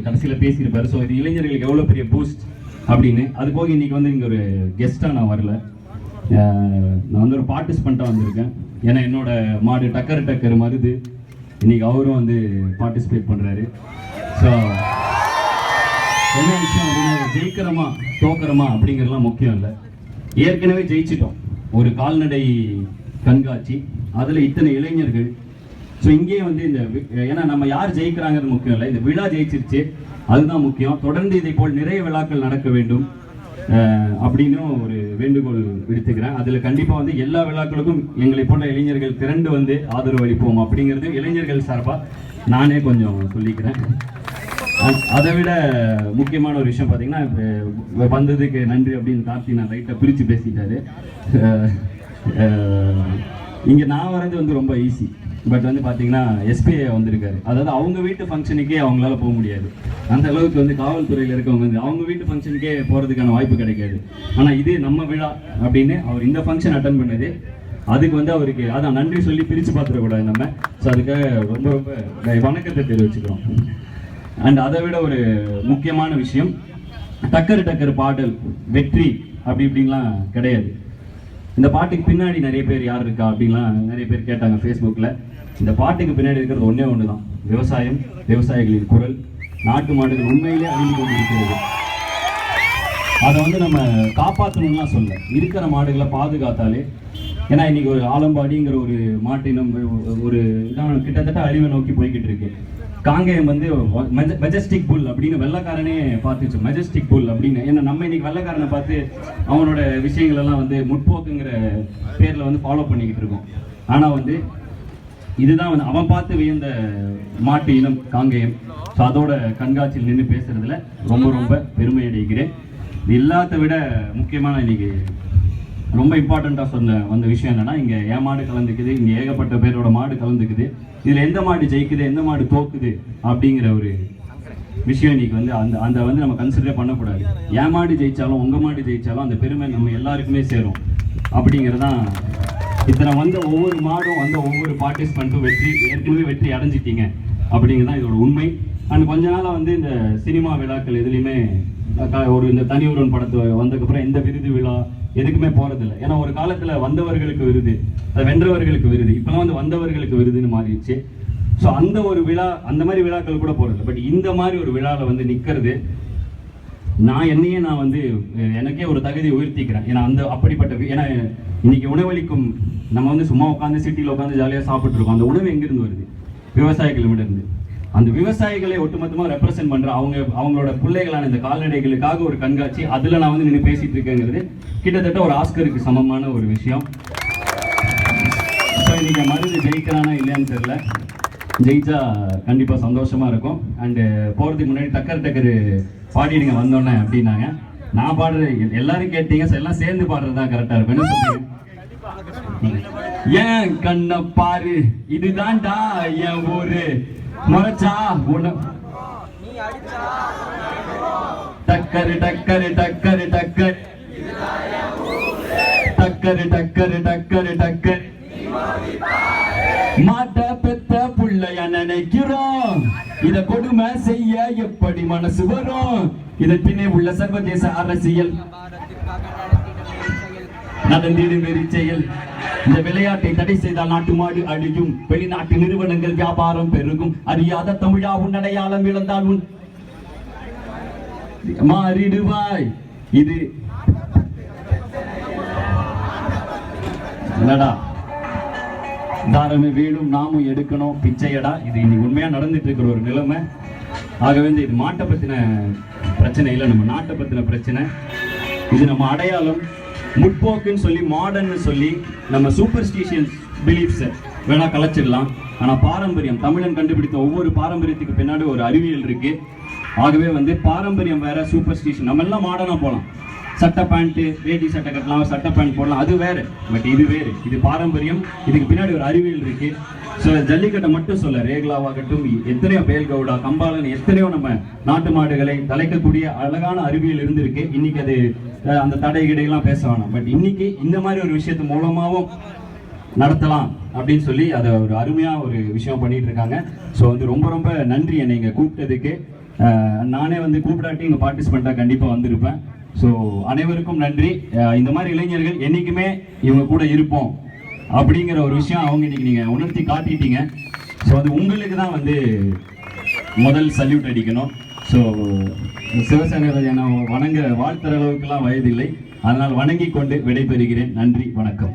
கடைசியில் பேசியிருப்பாரு. ஸோ இது இளைஞர்களுக்கு எவ்வளோ பெரிய பூஸ்ட் அப்படின்னு. அது போக இன்னைக்கு வந்து இங்கே ஒரு கெஸ்ட்டாக நான் வரல, நான் வந்து ஒரு பார்ட்டிசிபெண்ட்டாக வந்திருக்கேன். ஏன்னா என்னோட மாடு டக்கர் மருது இன்னைக்கு அவரும் வந்து பார்ட்டிசிபேட் பண்ணுறாரு. ஸோ என்ன விஷயம் அப்படின்னா, ஜெயிக்கிறோமா தோக்கிறோமா அப்படிங்கிறதுலாம் முக்கியம் இல்லை. ஏற்கனவே ஜெயிச்சிட்டோம். ஒரு கால்நடை கண்காட்சி, அதில் இத்தனை இளைஞர்கள். ஸோ இங்கேயே வந்து இந்த ஏன்னா நம்ம யார் ஜெயிக்கிறாங்கிறது முக்கியம் இல்லை, இந்த விழா ஜெயிச்சிருச்சு அதுதான் முக்கியம். தொடர்ந்து இதை போல் நிறைய விழாக்கள் நடக்க வேண்டும் அப்படின்னு ஒரு வேண்டுகோள் விடுத்துக்கிறேன். அதில் கண்டிப்பாக வந்து எல்லா விழாக்களுக்கும் எங்களை போன்ற இளைஞர்கள் திரண்டு வந்து ஆதரவு அளிப்போம் அப்படிங்கிறது இளைஞர்கள் சார்பாக நானே கொஞ்சம் சொல்லிக்கிறேன். அதை விட முக்கியமான ஒரு விஷயம் பார்த்தீங்கன்னா, வந்ததுக்கு நன்றி அப்படின்னு கார்த்தி நான் லைட்டாக பிரித்து பேசிட்டாரு. இங்கே நான் வரது வந்து ரொம்ப ஈஸி, பட் வந்து பார்த்தீங்கன்னா எஸ்பிஐ வந்திருக்காரு. அதாவது அவங்க வீட்டு ஃபங்க்ஷனுக்கே அவங்களால போக முடியாது. அந்த அளவுக்கு வந்து காவல்துறையில் இருக்கவங்க வந்து அவங்க வீட்டு ஃபங்க்ஷனுக்கே போகிறதுக்கான வாய்ப்பு கிடைக்காது. ஆனால் இது நம்ம விழா அப்படின்னு அவர் இந்த ஃபங்க்ஷன் அட்டன் பண்ணது, அதுக்கு வந்து அவருக்கு அதான் நன்றி சொல்லி பிரித்து பார்த்துடக்கூடாது நம்ம. ஸோ அதுக்காக ரொம்ப ரொம்ப வணக்கத்தை தெரிவிச்சுக்கிறோம். அண்ட் அதை விட ஒரு முக்கியமான விஷயம், டக்கர் பாடல் வெற்றி அப்படி இப்படின்லாம் கிடையாது. இந்த பாட்டுக்கு பின்னாடி நிறைய பேர் யார் இருக்கா அப்படின்லாம் நிறைய பேர் கேட்டாங்க ஃபேஸ்புக்கில். இந்த பாட்டுக்கு பின்னாடி இருக்கிறது ஒன்று தான், விவசாயம், விவசாயிகளின் குரல். நாட்டு மாடுகள் உண்மையிலே அழிந்து கொண்டு இருக்கிறது. அதை வந்து நம்ம காப்பாற்றணும்லாம் சொல்ல, இருக்கிற மாடுகளை பாதுகாத்தாலே. ஏன்னா இன்னைக்கு ஒரு ஆலம்பாடிங்கிற ஒரு மாட்டினம் ஒரு இதான் கிட்டத்தட்ட அழிவை நோக்கி போய்கிட்டு இருக்கு. காங்கேயம் வந்து மெஜஸ்டிக் புல் அப்படின்னு வெள்ளைக்காரனே பார்த்துச்சு, மெஜஸ்டிக் புல் அப்படின்னு. ஏன்னா நம்ம இன்னைக்கு வெள்ளைக்காரனை பார்த்து அவனோட விஷயங்கள் எல்லாம் வந்து முற்போக்குங்கிற பேரில் வந்து ஃபாலோ பண்ணிக்கிட்டு இருக்கோம். ஆனால் வந்து இதுதான் வந்து அவன் பார்த்து வியந்த மாட்டு இனம் காங்கேயம். ஸோ அதோட கண்காட்சியில் நின்று பேசுறதுல ரொம்ப ரொம்ப பெருமை அடைகிறேன். இது எல்லாத்த விட முக்கியமான இன்னைக்கு ரொம்ப இம்பார்ட்டண்ட்டாக வந்த விஷயம் என்னன்னா, இங்கே என் மாடு கலந்துக்குது, இங்கே ஏகப்பட்ட பேரோட மாடு கலந்துக்குது. இதில் எந்த மாடு ஜெயிக்குது எந்த மாடு தோக்குது அப்படிங்கிற ஒரு விஷயம் இன்னைக்கு வந்து அந்த வந்து நம்ம கன்சிடரே பண்ணக்கூடாது. என் மாடு ஜெயிச்சாலும் உங்கள் மாடு ஜெயிச்சாலும் அந்த பெருமை நம்ம எல்லாருக்குமே சேரும் அப்படிங்கிறதான். இத்தனை வந்த ஒவ்வொரு மாடும் வந்த ஒவ்வொரு பார்ட்டிசிபெண்ட்டும் ஏற்கனவே வெற்றி அடைஞ்சிட்டீங்க அப்படிங்கிறதான் இதோட உண்மை. அண்ட் கொஞ்ச நாளாக வந்து இந்த சினிமா விழாக்கள் எதுலேயுமே ஒரு இந்த தனி ஒருவன் படத்தை வந்ததுக்கப்புறம் எந்த விருது விழா எதுக்குமே போகிறதில்லை. ஏன்னா ஒரு காலத்தில் வந்தவர்களுக்கு விருது, வென்றவர்களுக்கு விருது, இப்போலாம் வந்து வந்தவர்களுக்கு விருதுன்னு மாறிடுச்சு. ஸோ அந்த ஒரு விழா, அந்த மாதிரி விழாக்கள் கூட போகிறது. பட் இந்த மாதிரி ஒரு விழாவில் வந்து நிற்கிறது, நான் வந்து எனக்கே ஒரு தகுதி உயர்த்திக்கிறேன். ஏன்னா அப்படிப்பட்ட ஏன்னா இன்னைக்கு உணவளிக்கும் நம்ம வந்து சும்மா உட்காந்து சிட்டியில் உட்காந்து ஜாலியாக சாப்பிட்ருக்கோம். அந்த உணவு எங்கேருந்து வருது? விவசாயிகளிடமிருந்து. அந்த விவசாயிகளை ஒட்டுமொத்தமாக ரெப்ரசென்ட் பண்ணுற அவங்களோட பிள்ளைகளான இந்த கால்நடைகளுக்காக ஒரு கண்காட்சி, அதில் நான் வந்து நின்று பேசிட்டு இருக்கேங்கிறது கிட்டத்தட்ட ஒரு ஆஸ்கருக்கு சமமான ஒரு விஷயம். ஸோ இன்னைக்கு மருந்து ஜெயிக்கிறானா இல்லையான்னு தெரியல, ஜெயிச்சா கண்டிப்பாக சந்தோஷமாக இருக்கும். அண்டு போகிறதுக்கு முன்னாடி டக்கர் பாடிடுங்க வந்தோடனே அப்படின்னாங்க. நான் பாடுறது எல்லாரும் கேட்டீங்க, எல்லாம் சேர்ந்து பாடுறது தான் கரெக்டாக இருக்கும். என்ன சொல்றீங்க? ஏன் கண்ண பாரு, இதுதான்டா என் ஊரு, முறைச்சா உன டக்கர் டக்கர் டக்கர் டக்கர் டக்கர் டக்கர் டக்கர் டக்கர் மாட்ட பெத்த புள்ளைய நினைக்கிறோம், இத கொடுமை செய்ய எப்படி மனசு வரும்? இதன் பின்னே உள்ள சர்வதேச அரசியல் நடந்திடும் வெறிச்செயல். இந்த விளையாட்டை தடை செய்தால் நாட்டு மாடு அழியும், வெளிநாட்டு நிறுவனங்கள் வியாபாரம் பெருகும், அறியாத தமிழா உன் அடையாளம் இழந்தால் உன் மாறிடுவாய். இது என்னடா தாரமே வேணும், நாமும் எடுக்கணும் பிச்சையடா. இது இன்னைக்கு உண்மையா நடந்துட்டு இருக்கிற ஒரு நிலைமை. ஆகவே இது மாட்டை பத்தின பிரச்சனை இல்லை, நம்ம நாட்டை பத்தின பிரச்சனை. இது நம்ம அடையாளம். முற்போக்குன்னு சொல்லி மாடர்ன்னு சொல்லி நம்ம சூப்பர்ஸ்டிஷியஸ் பிலீஃப்ஸை வேணா கலைச்சிடலாம். ஆனால் பாரம்பரியம், தமிழன் கண்டுபிடித்த ஒவ்வொரு பாரம்பரியத்துக்கு பின்னாடி ஒரு அறிவியல் இருக்கு. ஆகவே வந்து பாரம்பரியம் வேற, சூப்பர்ஸ்டிஷன் நம்ம எல்லாம் மாடர்னா போகலாம், சட்டை பேண்ட்டு வேட்டி சட்டை கட்டலாம், சட்டை பேண்ட் போடலாம், அது வேறு. பட் இது வேறு, இது பாரம்பரியம், இதுக்கு பின்னாடி ஒரு அறிவியல் இருக்கு. ஸோ ஜல்லிக்கட்டை மட்டும் சொல்ல, ரேக்லாவாகட்டும், எத்தனையோ பேல்கவுடா, கம்பாலன், எத்தனையோ நம்ம நாட்டு மாடுகளை தலைக்கக்கூடிய அழகான அறிவியல் இருந்திருக்கு. இன்னைக்கு அது அந்த தடை கிடையெல்லாம் பேச வேணாம். பட் இன்னைக்கு இந்த மாதிரி ஒரு விஷயத்து மூலமாகவும் நடத்தலாம் அப்படின்னு சொல்லி அதை ஒரு அருமையாக ஒரு விஷயம் பண்ணிட்டு இருக்காங்க. ஸோ வந்து ரொம்ப ரொம்ப நன்றி என்னை இங்கே கூப்பிட்டதுக்கு. நானே வந்து கூப்பிடாட்டி இங்கே பார்ட்டிசிபெண்ட்டாக கண்டிப்பாக வந்திருப்பேன். ஸோ அனைவருக்கும் நன்றி. இந்த மாதிரி இளைஞர்கள் என்றைக்குமே இவங்க கூட இருப்போம் அப்படிங்கிற ஒரு விஷயம் அவங்க இன்னைக்கு நீங்கள் உணர்த்தி காட்டிட்டீங்க. ஸோ அது உங்களுக்கு தான் வந்து முதல் சல்யூட் அடிக்கணும். ஸோ சிவசேனை வணங்க வாழ்த்துற அளவுக்குலாம் வயதில்லை, அதனால் வணங்கி கொண்டு விடைபெறுகிறேன். நன்றி, வணக்கம்.